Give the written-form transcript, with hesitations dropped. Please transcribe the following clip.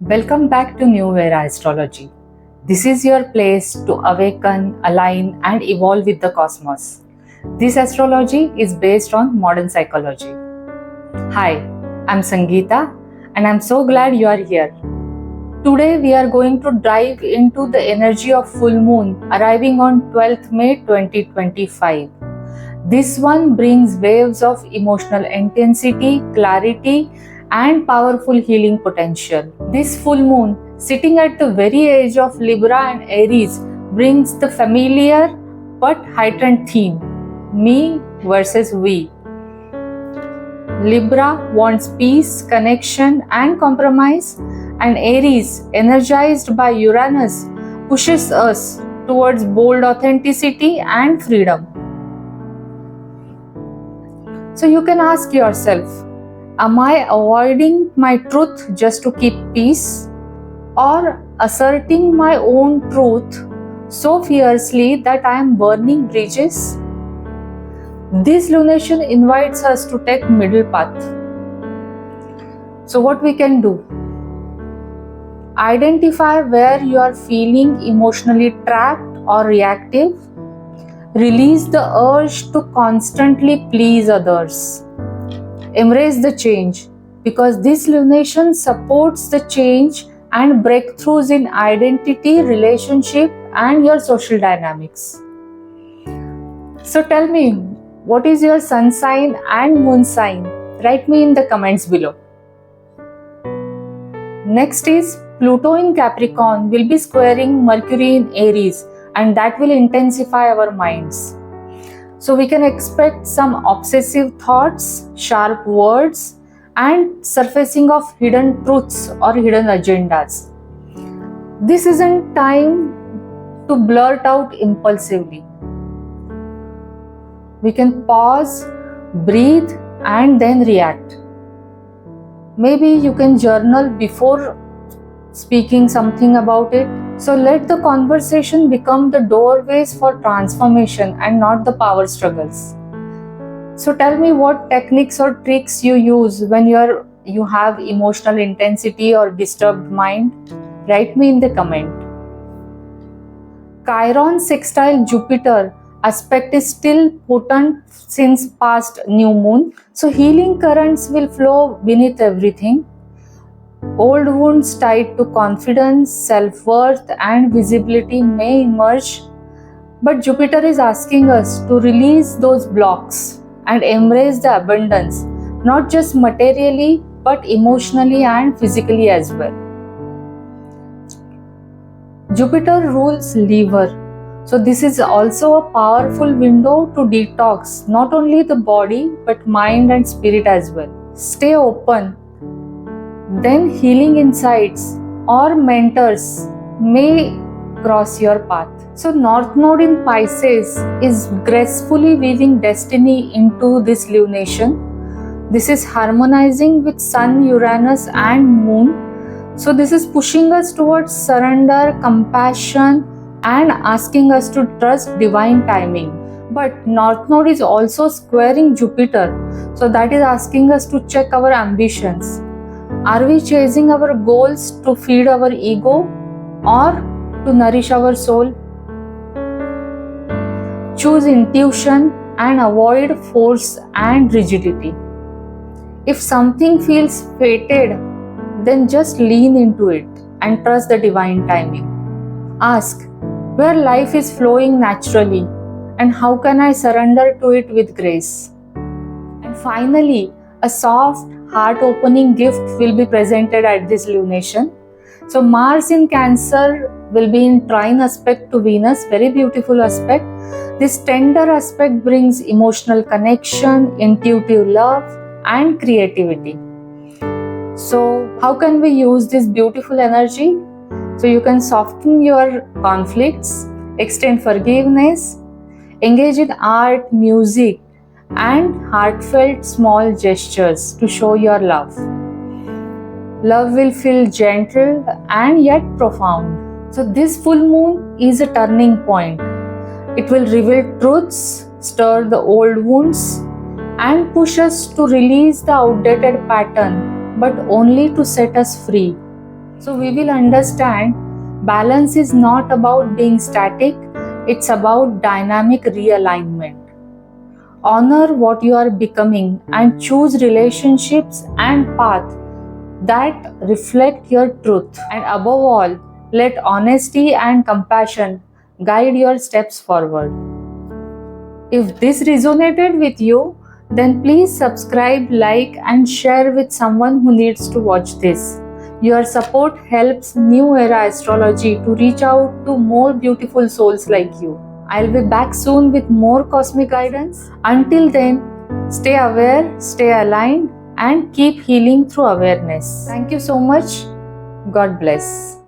Welcome back to New Era Astrology. This is your place to awaken, align, and evolve with the cosmos. This astrology is based on modern psychology. Hi, I'm Sangeeta, and I'm so glad you are here. Today, we are going to dive into the energy of full moon arriving on 12th May 2025. This one brings waves of emotional intensity, clarity, and powerful healing potential. This full moon, sitting at the very edge of Libra and Aries, brings the familiar but heightened theme, me versus we. Libra wants peace, connection, and compromise, and Aries, energized by Uranus, pushes us towards bold authenticity and freedom. So you can ask yourself, am I avoiding my truth just to keep peace, or asserting my own truth so fiercely that I am burning bridges? This lunation invites us to take middle path. So what we can do? Identify where you are feeling emotionally trapped or reactive. Release the urge to constantly please others. Embrace the change, because this lunation supports the change and breakthroughs in identity, relationship, and your social dynamics. So tell me, what is your sun sign and moon sign? Write me in the comments below. Next is Pluto in Capricorn will be squaring Mercury in Aries, and that will intensify our minds. So we can expect some obsessive thoughts, sharp words, and surfacing of hidden truths or hidden agendas. This isn't time to blurt out impulsively. We can pause, breathe, and then react. Maybe you can journal before speaking something about it. So let the conversation become the doorways for transformation and not the power struggles. So tell me what techniques or tricks you use when you have emotional intensity or disturbed mind. Write me in the comment. Chiron sextile Jupiter aspect is still potent since past new moon. So healing currents will flow beneath everything. Old wounds tied to confidence, self-worth, and visibility may emerge, but Jupiter is asking us to release those blocks and embrace the abundance, not just materially, but emotionally and physically as well. Jupiter rules liver, so this is also a powerful window to detox not only the body but mind and spirit as well. Stay open. Then healing insights or mentors may cross your path. So North Node in Pisces is gracefully weaving destiny into this lunation. This is harmonizing with Sun, Uranus, and Moon. So this is pushing us towards surrender, compassion, and asking us to trust divine timing. But North Node is also squaring Jupiter. So that is asking us to check our ambitions. Are we chasing our goals to feed our ego or to nourish our soul? Choose intuition and avoid force and rigidity. If something feels fated, then just lean into it and trust the divine timing. Ask where life is flowing naturally and how can I surrender to it with grace. And finally, a soft, heart-opening gift will be presented at this lunation. So Mars in Cancer will be in trine aspect to Venus, very beautiful aspect. This tender aspect brings emotional connection, intuitive love, and creativity. So how can we use this beautiful energy? So you can soften your conflicts, extend forgiveness, engage in art, music, and heartfelt small gestures to show your love. Love will feel gentle and yet profound. So this full moon is a turning point. It will reveal truths, stir the old wounds, and push us to release the outdated pattern, but only to set us free. So we will understand balance is not about being static, it's about dynamic realignment. Honor what you are becoming and choose relationships and paths that reflect your truth. And above all, let honesty and compassion guide your steps forward. If this resonated with you, then please subscribe, like, and share with someone who needs to watch this. Your support helps New Era Astrology to reach out to more beautiful souls like you. I'll be back soon with more cosmic guidance. Until then, stay aware, stay aligned, and keep healing through awareness. Thank you so much. God bless.